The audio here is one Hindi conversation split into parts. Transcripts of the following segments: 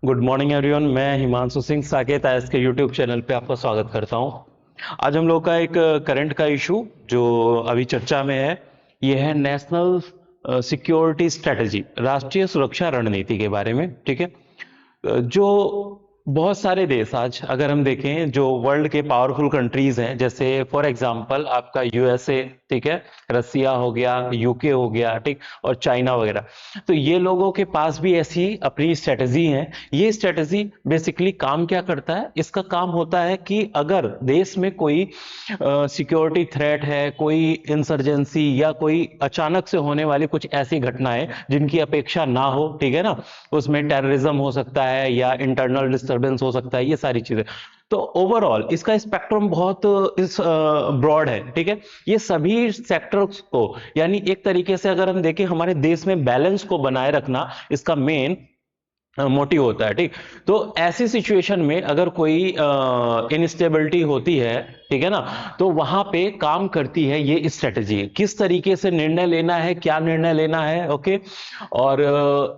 Good morning everyone. मैं हिमांशु सिंह साकेत आईएएस के यूट्यूब चैनल पे आपका स्वागत करता हूं। आज हम लोग का एक करंट का इशू जो अभी चर्चा में है, ये है नेशनल सिक्योरिटी स्ट्रेटजी, राष्ट्रीय सुरक्षा रणनीति के बारे में। ठीक है। जो बहुत सारे देश आज अगर हम देखें, जो वर्ल्ड के पावरफुल कंट्रीज हैं, जैसे फॉर एग्जांपल आपका यूएसए, ठीक है, रसिया हो गया, यूके हो गया, ठीक, और चाइना वगैरह, तो ये लोगों के पास भी ऐसी अपनी स्ट्रेटजी है। ये स्ट्रेटजी बेसिकली काम क्या करता है? इसका काम होता है कि अगर देश में कोई सिक्योरिटी थ्रेट है, कोई इंसर्जेंसी या कोई अचानक से होने वाली कुछ ऐसी घटनाएं जिनकी अपेक्षा ना हो, ठीक है ना, उसमें टेररिज्म हो सकता है या इंटरनल डिस्टर्बेंस हो सकता है, ये सारी चीजें। तो ओवरऑल इसका स्पेक्ट्रम बहुत इस ब्रॉड है। ठीक है। ये सभी सेक्टर्स को, यानी एक तरीके से अगर हम देखें, हमारे देश में बैलेंस को बनाए रखना इसका मेन मोटिव होता है। ठीक। तो ऐसी सिचुएशन में अगर कोई इनस्टेबिलिटी होती है, ठीक है ना, तो वहां पे काम करती है ये स्ट्रेटजी, किस तरीके से निर्णय लेना है, क्या निर्णय लेना है। ओके। और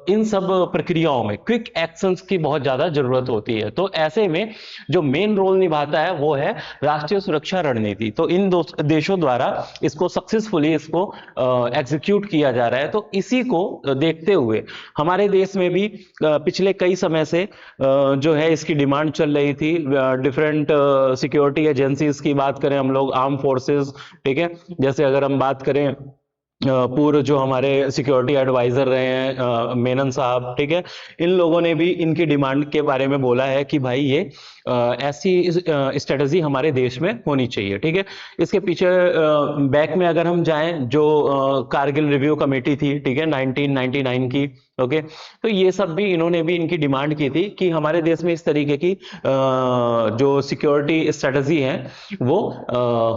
इन सब प्रक्रियाओं में क्विक एक्शंस की बहुत ज्यादा जरूरत होती है। तो ऐसे में जो मेन रोल निभाता है वो है राष्ट्रीय सुरक्षा रणनीति। तो इन देशों द्वारा इसको सक्सेसफुली इसको एग्जीक्यूट किया जा रहा है। तो इसी को देखते हुए हमारे देश में भी पिछले कई समय से जो है इसकी डिमांड चल रही थी। डिफरेंट सिक्योरिटी एजेंसीज की बात करें हम लोग, आर्म फोर्सेस, ठीक है, जैसे अगर हम बात करें पूर्व जो हमारे सिक्योरिटी एडवाइजर रहे हैं मेनन साहब, ठीक है, इन लोगों ने भी इनकी डिमांड के बारे में बोला है कि भाई ये ऐसी स्ट्रेटजी हमारे देश में होनी चाहिए। ठीक है। इसके पीछे बैक में अगर हम जाएं, जो कारगिल रिव्यू कमेटी थी, ठीक है, 1999 की। ओके। तो ये सब भी इन्होंने भी इनकी डिमांड की थी कि हमारे देश में इस तरीके की जो सिक्योरिटी स्ट्रेटजी है वो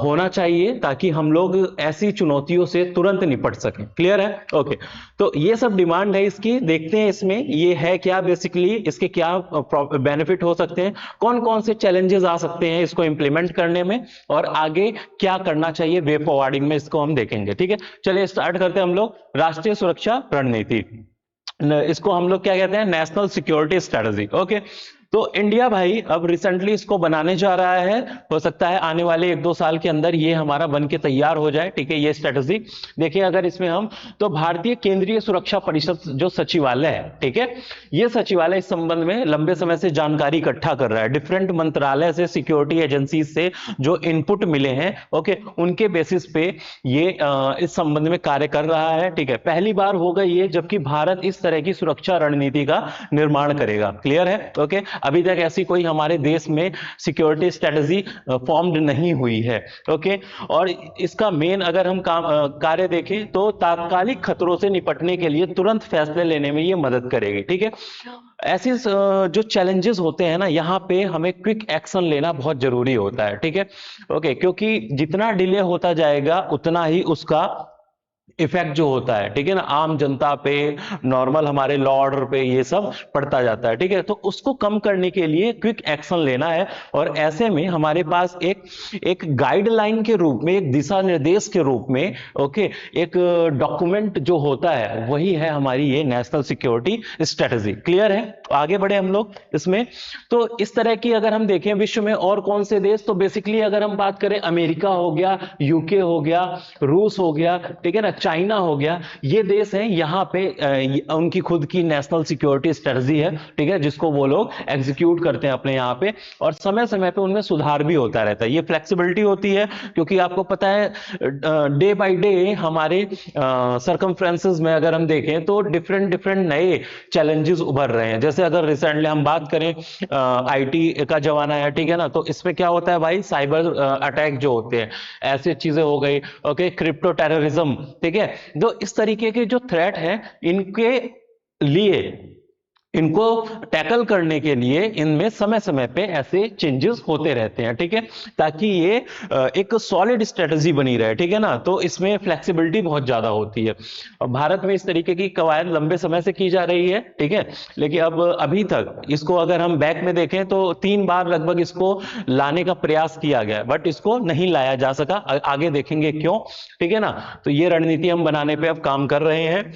होना चाहिए, ताकि हम लोग ऐसी चुनौतियों से तुरंत निपट सकें। क्लियर है? ओके। तो ये सब डिमांड है इसकी। देखते हैं इसमें ये है क्या, बेसिकली इसके क्या बेनिफिट हो सकते हैं, कौन कौन से चैलेंजेस आ सकते हैं इसको इंप्लीमेंट करने में, और आगे क्या करना चाहिए वे फॉरवर्डिंग में, इसको हम देखेंगे। ठीक है। चलिए स्टार्ट करते हैं हम लोग। राष्ट्रीय सुरक्षा रणनीति, इसको हम लोग क्या कहते हैं? National security strategy. ओके। तो इंडिया भाई अब रिसेंटली इसको बनाने जा रहा है। हो सकता है आने वाले 1-2 साल के अंदर ये हमारा बन के तैयार हो जाए। ठीक है। ये स्ट्रेटजी देखिए, अगर इसमें हम, तो भारतीय केंद्रीय सुरक्षा परिषद जो सचिवालय है, ठीक है, ये सचिवालय इस संबंध में लंबे समय से जानकारी इकट्ठा कर रहा है। डिफरेंट मंत्रालय से, सिक्योरिटी एजेंसी से जो इनपुट मिले हैं, ओके, उनके बेसिस पे ये इस संबंध में कार्य कर रहा है। ठीक है। पहली बार होगा ये जबकि भारत इस तरह की सुरक्षा रणनीति का निर्माण करेगा। क्लियर है? ओके। अभी तक ऐसी कोई हमारे देश में सिक्योरिटी स्ट्रेटजी फॉर्म्ड नहीं हुई है। ओके। और इसका मेन अगर हम कार्य देखें तो तात्कालिक खतरों से निपटने के लिए तुरंत फैसले लेने में ये मदद करेगी। ठीक है। ऐसी जो चैलेंजेस होते हैं ना, यहाँ पे हमें क्विक एक्शन लेना बहुत जरूरी होता है। ठीक है। ओके। क्योंकि जितना डिले होता जाएगा उतना ही उसका इफेक्ट जो होता है, ठीक है ना, आम जनता पे, नॉर्मल हमारे लॉ ऑर्डर पे, ये सब पड़ता जाता है। ठीक है। तो उसको कम करने के लिए क्विक एक्शन लेना है। और ऐसे में हमारे पास एक गाइडलाइन के रूप में, एक दिशा निर्देश के रूप में, ओके, एक डॉक्यूमेंट जो होता है वही है हमारी ये नेशनल सिक्योरिटी स्ट्रेटजी। क्लियर है? आगे बढ़े हम लोग इसमें। तो इस तरह की अगर हम देखें विश्व में और कौन से देश, तो बेसिकली अगर हम बात करें, अमेरिका हो गया, यूके हो गया, रूस हो गया, ठीक है ना, चाइना हो गया, ये देश हैं। यहाँ पे उनकी खुद की नेशनल सिक्योरिटी स्ट्रेटजी है, ठीक है, जिसको वो लोग एग्जीक्यूट करते हैं अपने यहाँ पे, और समय समय पे उनमें सुधार भी होता रहता है। ये फ्लेक्सिबिलिटी होती है क्योंकि आपको पता है डे बाय डे हमारे सर्कमफ्रेंसेस में अगर हम देखें तो डिफरेंट डिफरेंट नए चैलेंजेस उभर रहे हैं। जैसे अगर रिसेंटली हम बात करें, आईटी का जमाना है, ठीक है ना, तो इसमें क्या होता है भाई, साइबर अटैक जो होते हैं, ऐसी चीजें हो गई। ओके। क्रिप्टो टेररिज्म, ठीक है। तो इस तरीके के जो थ्रेट है, इनके लिए, इनको टैकल करने के लिए इनमें समय समय पे ऐसे चेंजेस होते रहते हैं। ठीक है। ताकि ये एक सॉलिड स्ट्रेटजी बनी रहे। ठीक है ना। तो इसमें फ्लेक्सिबिलिटी बहुत ज्यादा होती है। और भारत में इस तरीके की कवायद लंबे समय से की जा रही है। ठीक है। लेकिन अब अभी तक इसको अगर हम बैक में देखें तो 3 बार लगभग इसको लाने का प्रयास किया गया, बट इसको नहीं लाया जा सका। आगे देखेंगे क्यों। ठीक है ना। तो ये रणनीति हम बनाने पे अब काम कर रहे हैं।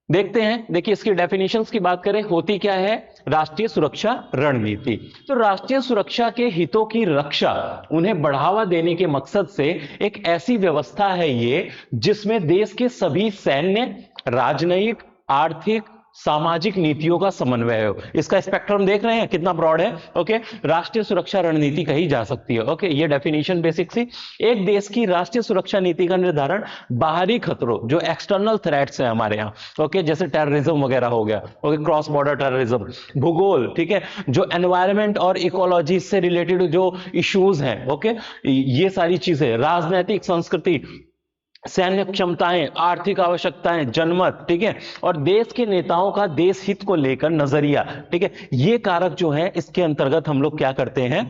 देखते हैं, देखिए इसकी डेफिनेशंस की बात करें, होती क्या है राष्ट्रीय सुरक्षा रणनीति। तो राष्ट्रीय सुरक्षा के हितों की रक्षा, उन्हें बढ़ावा देने के मकसद से एक ऐसी व्यवस्था है ये जिसमें देश के सभी सैन्य, राजनयिक, आर्थिक, सामाजिक नीतियों का समन्वय हो। इसका स्पेक्ट्रम देख रहे हैं कितना ब्रॉड है। ओके, राष्ट्रीय सुरक्षा रणनीति कही जा सकती है। ओके, ये डेफिनेशन बेसिक सी। एक देश की राष्ट्रीय सुरक्षा नीति का निर्धारण बाहरी खतरों, जो एक्सटर्नल थ्रेट्स हैं हमारे यहाँ, ओके, जैसे टेररिज्म वगैरह हो गया, ओके, क्रॉस बॉर्डर टेररिज्म, भूगोल, ठीक है, जो एनवायरमेंट और इकोलॉजी से रिलेटेड जो इश्यूज हैं, ओके, ये सारी चीजें, राजनीतिक संस्कृति, सैन्य क्षमताएं, आर्थिक आवश्यकताएं, जनमत, ठीक है, और देश के नेताओं का देश हित को लेकर नजरिया, ठीक है, ये कारक जो है इसके अंतर्गत हम लोग क्या करते हैं,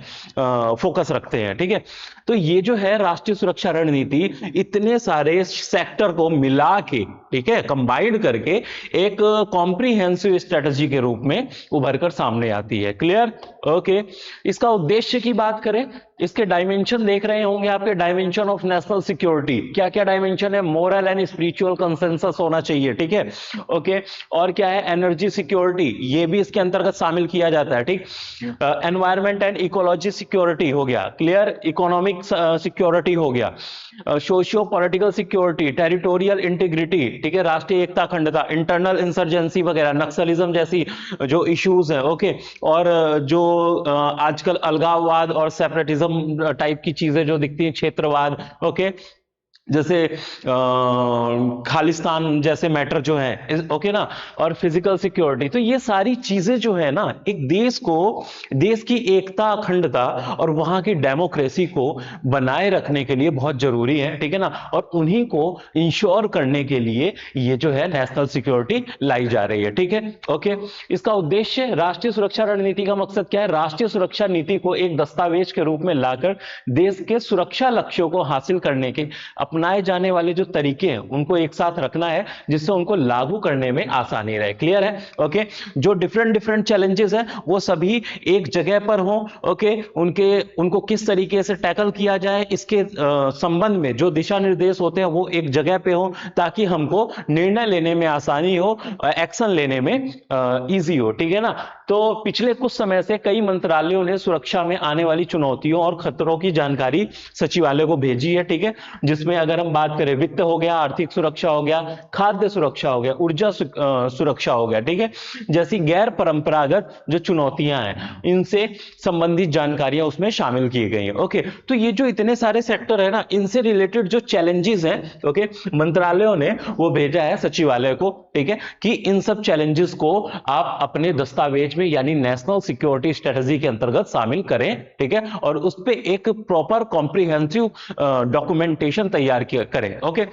फोकस रखते हैं। ठीक है, तो ये जो है राष्ट्रीय सुरक्षा रणनीति इतने सारे सेक्टर को मिला के, ठीक है, कंबाइंड करके एक कॉम्प्रिहेंसिव स्ट्रेटजी के रूप में उभर कर सामने आती है। क्लियर? ओके, इसका उद्देश्य की बात करें, इसके डायमेंशन देख रहे होंगे आपके, डायमेंशन ऑफ नेशनल सिक्योरिटी, क्या क्या डायमेंशन है, मोरल एंड स्पिरिचुअल कंसेंसस होना चाहिए, ठीक है, ओके, और क्या है, एनर्जी सिक्योरिटी, ये भी इसके अंतर्गत शामिल किया जाता है, ठीक, एनवायरमेंट एंड इकोलॉजी सिक्योरिटी हो गया, क्लियर, इकोनॉमिक सिक्योरिटी हो गया, socio political security, territorial integrity, ठीक है, राष्ट्रीय एकता अखंडता, इंटरनल इंसर्जेंसी वगैरह, नक्सलिज्म जैसी जो इश्यूज है, ओके, और जो आजकल अलगाववाद और सेपरेटिज्म टाइप की चीजें जो दिखती हैं, क्षेत्रवाद, ओके, जैसे खालिस्तान जैसे मैटर जो है, ओके ना, और फिजिकल सिक्योरिटी। तो ये सारी चीजें जो है ना, एक देश को, देश की एकता अखंडता और वहां की डेमोक्रेसी को बनाए रखने के लिए बहुत जरूरी है, ठीक है ना, और उन्हीं को इंश्योर करने के लिए ये जो है नेशनल सिक्योरिटी लाई जा रही है। ठीक है, ओके, इसका उद्देश्य, राष्ट्रीय सुरक्षा रणनीति का मकसद क्या है, राष्ट्रीय सुरक्षा नीति को एक दस्तावेज के रूप में लाकर देश के सुरक्षा लक्ष्यों को हासिल करने के अपनाए जाने वाले जो तरीके हैं उनको एक साथ रखना है, जिससे उनको लागू करने में आसानी रहे। क्लियर है? ओके, जो डिफरेंट चैलेंजेस हैं वो सभी एक जगह पर हो, ओके, उनको किस तरीके से टैकल किया जाए, इसके संबंध में जो दिशा निर्देश होते हैं वो एक जगह पे हो, ताकि हमको निर्णय लेने में आसानी हो, एक्शन लेने में इजी हो। ठीक है ना? तो पिछले कुछ समय से कई मंत्रालयों ने सुरक्षा में आने वाली चुनौतियों और खतरों की जानकारी सचिवालय को भेजी है। ठीक है, जिसमें अगर हम बात करें, वित्त हो गया, आर्थिक सुरक्षा हो गया, खाद्य सुरक्षा हो गया, ऊर्जा सुरक्षा हो गया, ठीक है, जैसी गैर परंपरागत जो चुनौतियां हैं इनसे संबंधित जानकारियां उसमें शामिल की गई हैं। ओके, तो ये जो इतने सारे सेक्टर है ना, इनसे रिलेटेड जो चैलेंजेस हैं, ओके, मंत्रालयों ने वो भेजा है सचिवालय को, ठीक है, कि इन सब चैलेंजेस को आप अपने दस्तावेज में यानी नेशनल सिक्योरिटी स्ट्रेटजी के अंतर्गत शामिल करें। ठीक है, और उस पे एक प्रॉपर कॉम्प्रिहेंसिव डॉक्यूमेंटेशन तैयार करें। ओके,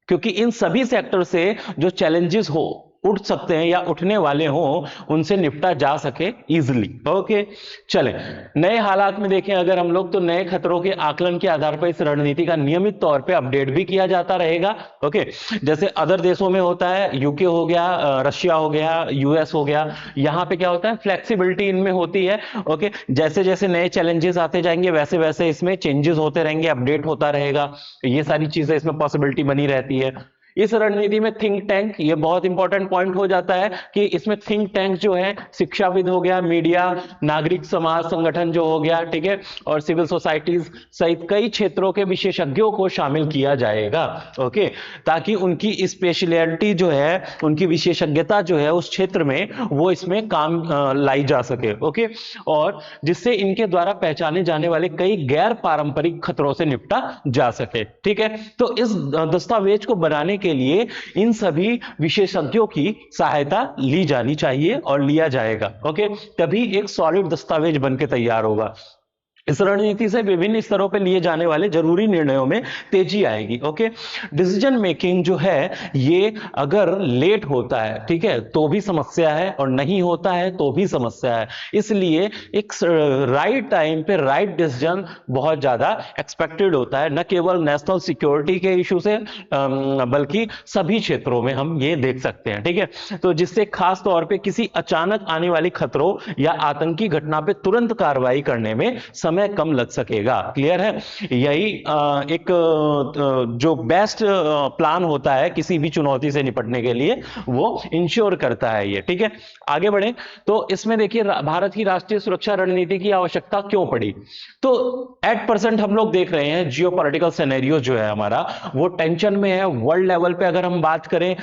क्योंकि इन सभी सेक्टर से जो चैलेंजेस हो उठ सकते हैं या उठने वाले हो, उनसे निपटा जा सके इजिली। ओके, चलें, नए हालात में देखें अगर हम लोग, तो नए खतरों के आकलन के आधार पर इस रणनीति का नियमित तौर पे अपडेट भी किया जाता रहेगा। ओके, जैसे अदर देशों में होता है, यूके हो गया, रशिया हो गया, यूएस हो गया, यहां पे क्या होता है, फ्लेक्सिबिलिटी इनमें होती है। ओके, जैसे जैसे नए चैलेंजेस आते जाएंगे वैसे वैसे इसमें चेंजेस होते रहेंगे, अपडेट होता रहेगा, ये सारी चीजें इसमें पॉसिबिलिटी बनी रहती है। इस रणनीति में थिंक टैंक, ये बहुत इंपॉर्टेंट पॉइंट हो जाता है कि इसमें थिंक टैंक जो है, शिक्षाविद हो गया, मीडिया, नागरिक समाज संगठन जो हो गया, ठीक है, और सिविल सोसाइटीज सहित कई क्षेत्रों के विशेषज्ञों को शामिल किया जाएगा। ओके, ताकि उनकी स्पेशलिटी जो है, उनकी विशेषज्ञता जो है उस क्षेत्र में, वो इसमें काम लाई जा सके। ओके, और जिससे इनके द्वारा पहचाने जाने वाले कई गैर पारंपरिक खतरों से निपटा जा सके। ठीक है, तो इस दस्तावेज को बनाने के लिए इन सभी विशेषज्ञों की सहायता ली जानी चाहिए और लिया जाएगा। ओके, तभी एक सॉलिड दस्तावेज बनके तैयार होगा। इस रणनीति से विभिन्न स्तरों पर लिए जाने वाले जरूरी निर्णयों में तेजी आएगी। ओके, डिसीजन मेकिंग जो है ये अगर लेट होता है, ठीक है, तो भी समस्या है, और नहीं होता है तो भी समस्या है। इसलिए एक राइट टाइम पे राइट डिसीजन बहुत ज्यादा एक्सपेक्टेड होता है, न केवल नेशनल सिक्योरिटी के इशू से बल्कि सभी क्षेत्रों में हम ये देख सकते हैं। ठीक है, तो जिससे खास तौर पे किसी अचानक आने वाली खतरों या आतंकी घटना पे तुरंत कार्रवाई करने में समय समय कम लग सकेगा। क्लियर है? यही एक जो बेस्ट प्लान होता है किसी भी चुनौती से निपटने के लिए, वो इंश्योर करता है ये। ठीक है, आगे बढ़े तो इसमें देखिए भारत की राष्ट्रीय सुरक्षा रणनीति की आवश्यकता क्यों पड़ी। तो एट परसेंट हम लोग देख रहे हैं जियो पॉलिटिकल सिनेरियो जो है हमारा वो टेंशन में है। वर्ल्ड लेवल पे अगर हम बात करें,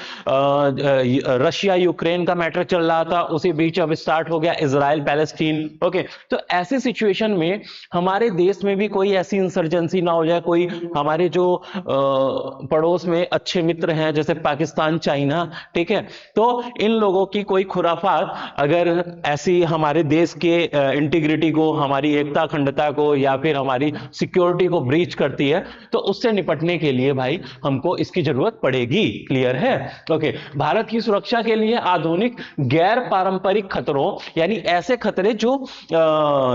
रशिया यूक्रेन का मैटर चल रहा था, उसी बीच अब स्टार्ट हो गया इजराइल पैलेस्टीन। ओके, तो ऐसी सिचुएशन में हमारे देश में भी कोई ऐसी इंसर्जेंसी ना हो जाए, कोई हमारे जो पड़ोस में अच्छे मित्र हैं जैसे पाकिस्तान चाइना, ठीक है, तो इन लोगों की कोई खुराफात अगर ऐसी हमारे देश के इंटीग्रिटी को, हमारी एकता अखंडता को या फिर हमारी सिक्योरिटी को ब्रीच करती है, तो उससे निपटने के लिए भाई हमको इसकी जरूरत पड़ेगी। क्लियर है? ओके, भारत की सुरक्षा के लिए आधुनिक गैर पारंपरिक खतरों, यानी ऐसे खतरे जो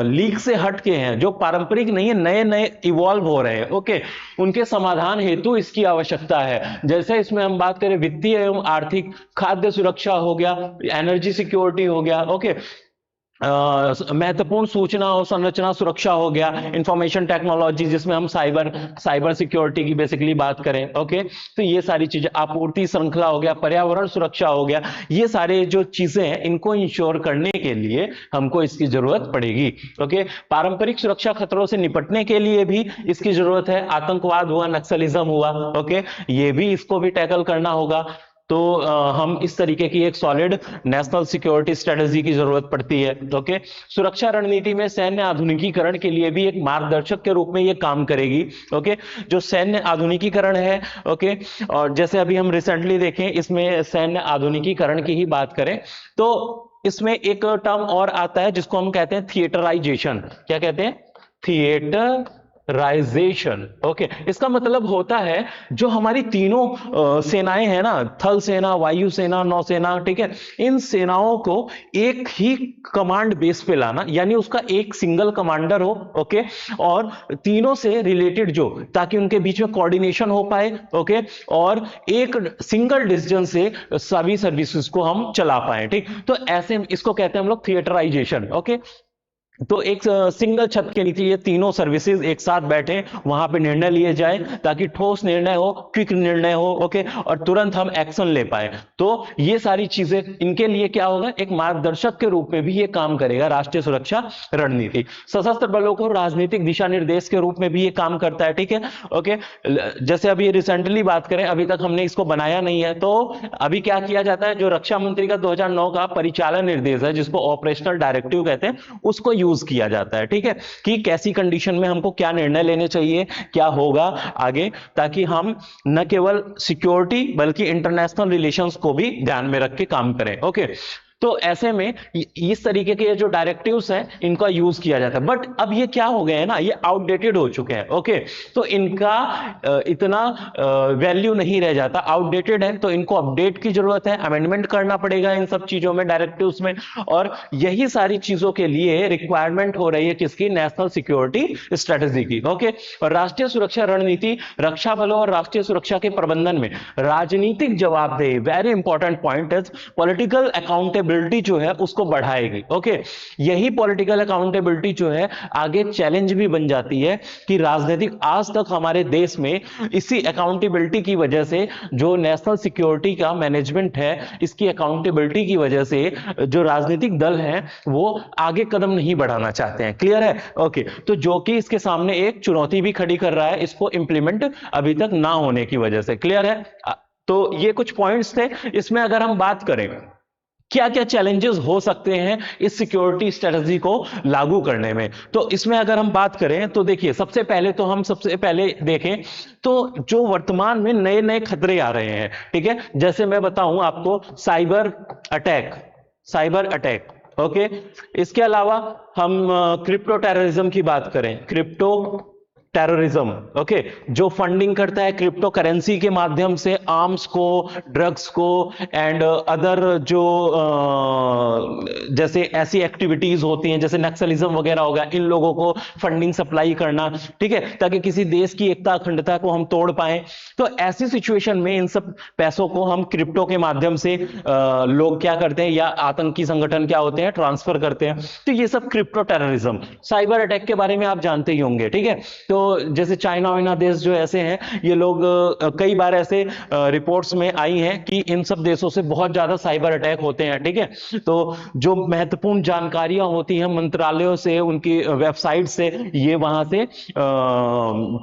लीग से हट के हैं, जो पारंपरिक नहीं है, नए नए इवॉल्व हो रहे हैं, ओके, उनके समाधान हेतु इसकी आवश्यकता है। जैसे इसमें हम बात करें वित्तीय एवं आर्थिक, खाद्य सुरक्षा हो गया, एनर्जी सिक्योरिटी हो गया, ओके, महत्वपूर्ण सूचना और संरचना सुरक्षा हो गया, इंफॉर्मेशन टेक्नोलॉजी जिसमें हम साइबर सिक्योरिटी की बेसिकली बात करें, ओके, तो ये सारी चीजें, आपूर्ति श्रृंखला हो गया, पर्यावरण सुरक्षा हो गया, ये सारे जो चीजें हैं इनको इंश्योर करने के लिए हमको इसकी जरूरत पड़ेगी। ओके, पारंपरिक सुरक्षा खतरों से निपटने के लिए भी इसकी जरूरत है। आतंकवाद हुआ, नक्सलिज्म हुआ, ओके, ये भी इसको भी टैकल करना होगा। तो हम इस तरीके की एक सॉलिड नेशनल सिक्योरिटी स्ट्रेटजी की जरूरत पड़ती है। ओके, सुरक्षा रणनीति में सैन्य आधुनिकीकरण के लिए भी एक मार्गदर्शक के रूप में ये काम करेगी। ओके, जो सैन्य आधुनिकीकरण है, ओके, और जैसे अभी हम रिसेंटली देखें इसमें सैन्य आधुनिकीकरण की ही बात करें तो इसमें एक टर्म और आता है जिसको हम कहते हैं थिएटराइजेशन। क्या कहते हैं? थिएटराइजेशन। ओके, इसका मतलब होता है जो हमारी तीनों सेनाएं हैं ना, थल सेना, वायु सेना, नौसेना, ठीक है, इन सेनाओं को एक ही कमांड बेस पे लाना, यानी उसका एक सिंगल कमांडर हो, ओके, और तीनों से रिलेटेड जो, ताकि उनके बीच में कोऑर्डिनेशन हो पाए, ओके, और एक सिंगल डिसीजन से सभी सर्विसेज को हम चला पाए। ठीक, तो ऐसे इसको कहते हैं हम लोग थिएटराइजेशन। ओके, तो एक सिंगल छत के नीचे ये तीनों सर्विसेज एक साथ बैठे, वहां पे निर्णय लिए जाए ताकि ठोस निर्णय हो, क्विक निर्णय हो, ओके, और तुरंत हम एक्शन ले पाए। तो ये सारी चीजें, इनके लिए क्या होगा, एक मार्गदर्शक के रूप में भी ये काम करेगा राष्ट्रीय सुरक्षा रणनीति। सशस्त्र बलों को राजनीतिक दिशा निर्देश के रूप में भी ये काम करता है। ठीक है, ओके, जैसे अभी रिसेंटली बात करें, अभी तक हमने इसको बनाया नहीं है, तो अभी क्या किया जाता है, जो रक्षा मंत्री का 2009 का परिचालन निर्देश है जिसको ऑपरेशनल डायरेक्टिव कहते हैं, उसको यूज किया जाता है। ठीक है, कि कैसी कंडीशन में हमको क्या निर्णय लेने चाहिए, क्या होगा आगे, ताकि हम न केवल सिक्योरिटी बल्कि इंटरनेशनल रिलेशंस को भी ध्यान में रख के काम करें। ओके, तो ऐसे में इस तरीके के जो डायरेक्टिव्स हैं इनका यूज किया जाता है। बट अब ये क्या हो गए हैं ना, ये आउटडेटेड हो चुके हैं। ओके, तो इनका इतना वैल्यू नहीं रह जाता, आउटडेटेड है, तो इनको अपडेट की जरूरत है, अमेंडमेंट करना पड़ेगा इन सब चीजों में, डायरेक्टिव्स में, और यही सारी चीजों के लिए रिक्वायरमेंट हो रही है किसकी, नेशनल सिक्योरिटी स्ट्रेटेजी की। ओके, और राष्ट्रीय सुरक्षा रणनीति रक्षा बलों और राष्ट्रीय सुरक्षा के प्रबंधन में राजनीतिक जवाबदेही, वेरी इंपॉर्टेंट पॉइंट है, पॉलिटिकल अकाउंटेबिलिटी जो है उसको बढ़ाएगी। ओके, यही पॉलिटिकल अकाउंटेबिलिटी जो है आगे चैलेंज भी बन जाती है कि राजनीतिक, आज तक हमारे देश में इसी अकाउंटेबिलिटी की वजह से जो नेशनल सिक्योरिटी का मैनेजमेंट है, इसकी अकाउंटेबिलिटी की वजह से जो राजनीतिक दल हैं वो आगे कदम नहीं बढ़ाना चाहते हैं। क्लियर है? ओके, तो जो कि इसके सामने एक चुनौती भी खड़ी कर रहा है, इसको इंप्लीमेंट अभी तक ना होने की वजह से। क्लियर है? तो ये कुछ पॉइंट्स थे। इसमें अगर हम बात करें क्या क्या चैलेंजेस हो सकते हैं इस सिक्योरिटी स्ट्रेटजी को लागू करने में, तो इसमें अगर हम बात करें तो देखिए, सबसे पहले देखें तो जो वर्तमान में नए नए खतरे आ रहे हैं, ठीक है, जैसे मैं बताऊं आपको, साइबर अटैक, ओके, इसके अलावा हम क्रिप्टो टेररिज्म की बात करें, क्रिप्टो टेररिज्म, ओके, जो फंडिंग करता है क्रिप्टो करेंसी के माध्यम से आर्म्स को, ड्रग्स को एंड अदर जो जैसे ऐसी एक्टिविटीज होती हैं जैसे नक्सलिज्म वगैरह हो गया, इन लोगों को फंडिंग सप्लाई करना, ठीक है, ताकि किसी देश की एकता अखंडता को हम तोड़ पाए। तो ऐसी सिचुएशन में इन सब पैसों को हम क्रिप्टो के माध्यम से लोग क्या करते हैं, या आतंकी संगठन क्या होते हैं, ट्रांसफर करते हैं। तो ये सब क्रिप्टो टेररिज्म, साइबर अटैक के बारे में आप जानते ही होंगे, ठीक है। तो जैसे चाइना वाइना देश जो ऐसे हैं, ये लोग कई बार ऐसे रिपोर्ट्स में आई हैं कि इन सब देशों से बहुत ज्यादा साइबर अटैक होते हैं, ठीक है। तो जो महत्वपूर्ण जानकारियां होती हैं मंत्रालयों से, उनकी वेबसाइट से, ये वहां से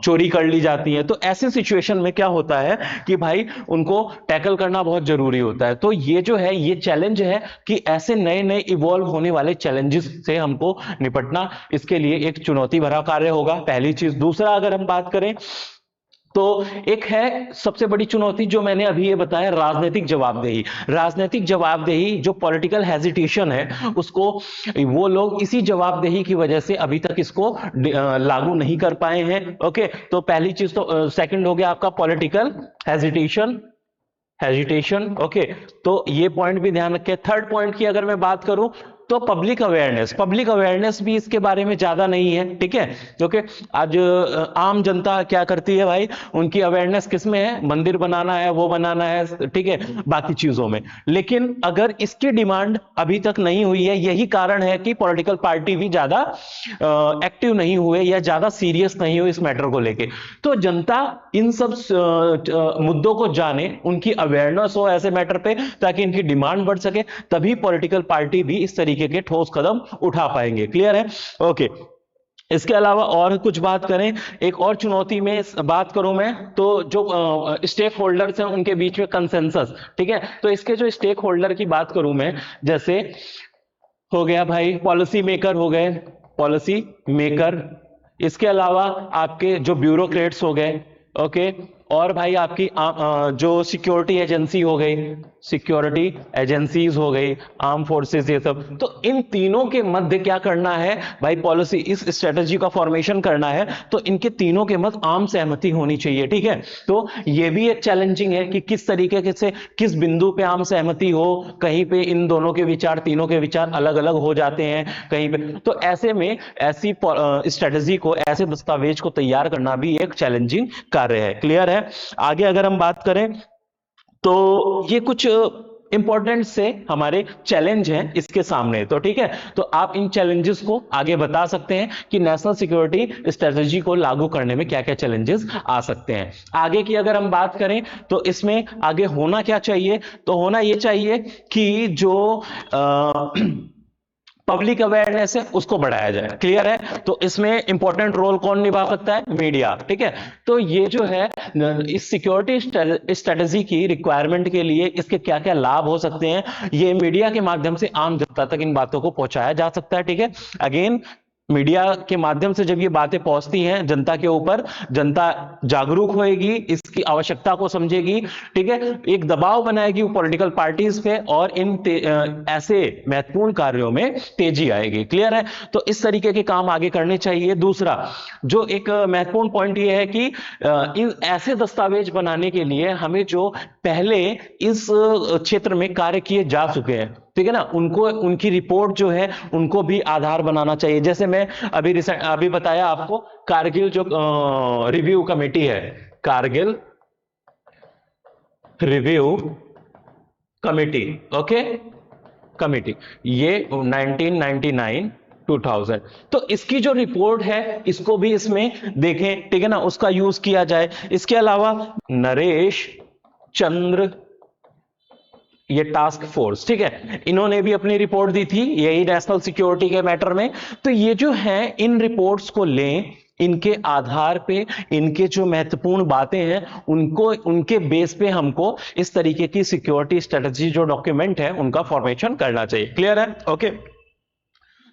चोरी कर ली जाती है। तो ऐसे सिचुएशन में क्या होता है कि भाई उनको टैकल करना बहुत जरूरी होता है। तो ये जो है, ये चैलेंज है कि ऐसे नए नए इवॉल्व होने वाले चैलेंजेस से हमको निपटना, इसके लिए एक चुनौती भरा कार्य होगा, पहली चीज। दूसरा, अगर हम बात करें तो एक है सबसे बड़ी चुनौती जो मैंने अभी ये बताया, राजनीतिक जवाबदेही। राजनीतिक जवाबदेही, जो पॉलिटिकल हेजिटेशन है, उसको वो लोग इसी जवाबदेही की वजह से अभी तक इसको लागू नहीं कर पाए हैं। ओके, तो पहली चीज तो सेकंड हो गया आपका पॉलिटिकल हेजिटेशन, ओके, तो ये पॉइंट भी ध्यान रखें। थर्ड पॉइंट की अगर मैं बात करूं तो पब्लिक अवेयरनेस भी इसके बारे में ज्यादा नहीं है, ठीक है, क्योंकि आज आम जनता क्या करती है भाई, उनकी अवेयरनेस किस में है, मंदिर बनाना है, वो बनाना है, ठीक है, बाकी चीजों में। लेकिन अगर इसकी डिमांड अभी तक नहीं हुई है, यही कारण है कि पॉलिटिकल पार्टी भी ज्यादा एक्टिव नहीं हुए या ज्यादा सीरियस नहीं हुए इस मैटर को लेके। तो जनता इन सब मुद्दों को जाने, उनकी अवेयरनेस हो ऐसे मैटर पे, ताकि इनकी डिमांड बढ़ सके, तभी पॉलिटिकल पार्टी भी इस तरीके के ठोस कदम उठा पाएंगे। क्लियर है? ओके। इसके अलावा और कुछ बात करें, एक और चुनौती में बात करूं मैं, तो जो स्टेक होल्डर्स हैं उनके बीच में कंसेंसस, ठीक है। तो इसके जो स्टेक होल्डर की बात करूं मैं, जैसे हो गया भाई पॉलिसी मेकर, हो गए पॉलिसी मेकर, इसके अलावा आपके जो ब्यूरोक्रेट्स हो गए, ओके, और भाई आपकी जो सिक्योरिटी एजेंसी हो गई, सिक्योरिटी एजेंसीज हो गई, आर्म फोर्सेस, ये सब। तो इन तीनों के मध्य क्या करना है भाई, पॉलिसी, इस स्ट्रेटजी का फॉर्मेशन करना है, तो इनके तीनों के मध्य आम सहमति होनी चाहिए, ठीक है। तो ये भी एक चैलेंजिंग है कि किस तरीके से, किस बिंदु पे आम सहमति हो। कहीं पे इन दोनों के विचार, तीनों के विचार अलग अलग हो जाते हैं कहीं पे। तो ऐसे में ऐसी स्ट्रेटजी को, ऐसे दस्तावेज को तैयार करना भी एक चैलेंजिंग कार्य है। क्लियर है? आगे अगर हम बात करें तो ये कुछ इंपॉर्टेंट से हमारे चैलेंज हैं इसके सामने, तो ठीक है। तो आप इन चैलेंजेस को आगे बता सकते हैं कि नेशनल सिक्योरिटी स्ट्रेटजी को लागू करने में क्या क्या चैलेंजेस आ सकते हैं। आगे की अगर हम बात करें तो इसमें आगे होना क्या चाहिए, तो होना यह चाहिए कि जो पब्लिक अवेयरनेस है उसको बढ़ाया जाए। क्लियर है? तो इसमें इंपॉर्टेंट रोल कौन निभा सकता है, मीडिया, ठीक है। तो ये जो है इस सिक्योरिटी स्ट्रेटजी की रिक्वायरमेंट के लिए इसके क्या क्या लाभ हो सकते हैं, ये मीडिया के माध्यम से आम जनता तक इन बातों को पहुंचाया जा सकता है, ठीक है। अगेन, मीडिया के माध्यम से जब ये बातें पहुंचती हैं जनता के ऊपर, जनता जागरूक होएगी, इसकी आवश्यकता को समझेगी, ठीक है, एक दबाव बनाएगी पॉलिटिकल पार्टीज पे, और इन ऐसे महत्वपूर्ण कार्यों में तेजी आएगी। क्लियर है? तो इस तरीके के काम आगे करने चाहिए। दूसरा जो एक महत्वपूर्ण पॉइंट ये है कि इन ऐसे दस्तावेज बनाने के लिए हमें जो पहले इस क्षेत्र में कार्य किए जा चुके हैं, ठीक है ना, उनको, उनकी रिपोर्ट जो है उनको भी आधार बनाना चाहिए। जैसे मैं अभी बताया आपको, कारगिल जो रिव्यू कमेटी है, Kargil review committee, okay, committee, ये 1999 2000, तो इसकी जो रिपोर्ट है इसको भी इसमें देखें, ठीक है ना, उसका यूज किया जाए। इसके अलावा नरेश चंद्र, ये टास्क फोर्स, ठीक है, इन्होंने भी अपनी रिपोर्ट दी थी यही नेशनल सिक्योरिटी के मैटर में। तो ये जो है इन रिपोर्ट्स को लें, इनके आधार पे, इनके जो महत्वपूर्ण बातें हैं उनको, उनके बेस पे हमको इस तरीके की सिक्योरिटी स्ट्रेटजी जो डॉक्यूमेंट है उनका फॉर्मेशन करना चाहिए। क्लियर है? ओके।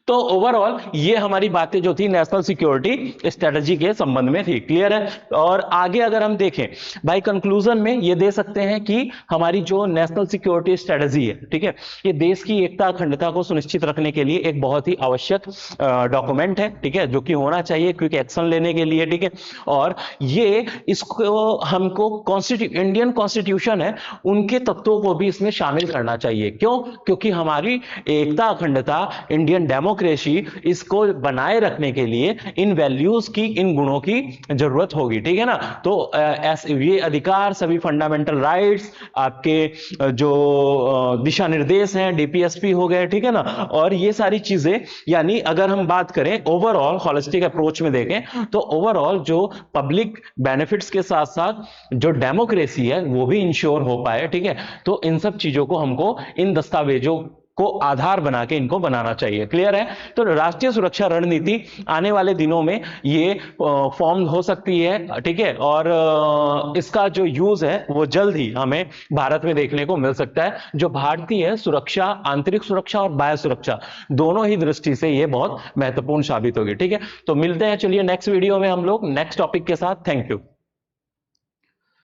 तो ओवरऑल ये हमारी बातें जो थी नेशनल सिक्योरिटी स्ट्रेटजी के संबंध में थी। क्लियर है? और आगे अगर हम देखें भाई, कंक्लूजन में ये दे सकते हैं कि हमारी जो नेशनल सिक्योरिटी स्ट्रेटजी है, ठीक है, ये देश की एकता अखंडता को सुनिश्चित रखने के लिए एक बहुत ही आवश्यक डॉक्यूमेंट है, ठीक है, जो कि होना चाहिए क्विक एक्शन लेने के लिए, ठीक है। और ये इसको हमको इंडियन कॉन्स्टिट्यूशन है उनके तत्वों को भी इसमें शामिल करना चाहिए। क्यों? क्योंकि हमारी एकता अखंडता, इंडियन डेमोक्रेसी, इसको बनाए रखने के लिए इन वैल्यूज की, इन गुणों की जरूरत होगी, ठीक है ना। तो ये अधिकार, सभी फंडामेंटल राइट्स, आपके जो दिशा निर्देश हैं, डीपीएसपी हो गए, ठीक है ना, और ये सारी चीजें, यानी अगर हम बात करें ओवरऑल हॉलिस्टिक अप्रोच में देखें तो ओवरऑल जो पब्लिक बेनिफिट्स के साथ साथ जो डेमोक्रेसी है वो भी इंश्योर हो पाए, ठीक है। तो इन सब चीजों को हमको इन दस्तावेजों को आधार बना के इनको बनाना चाहिए। क्लियर है? तो राष्ट्रीय सुरक्षा रणनीति आने वाले दिनों में ये फॉर्म हो सकती है, ठीक है, और इसका जो यूज है वो जल्द ही हमें भारत में देखने को मिल सकता है, जो भारतीय सुरक्षा, आंतरिक सुरक्षा और बाह्य सुरक्षा दोनों ही दृष्टि से ये बहुत महत्वपूर्ण साबित होगी, ठीक है। तो मिलते हैं, चलिए नेक्स्ट वीडियो में हम लोग नेक्स्ट टॉपिक के साथ। Thank you.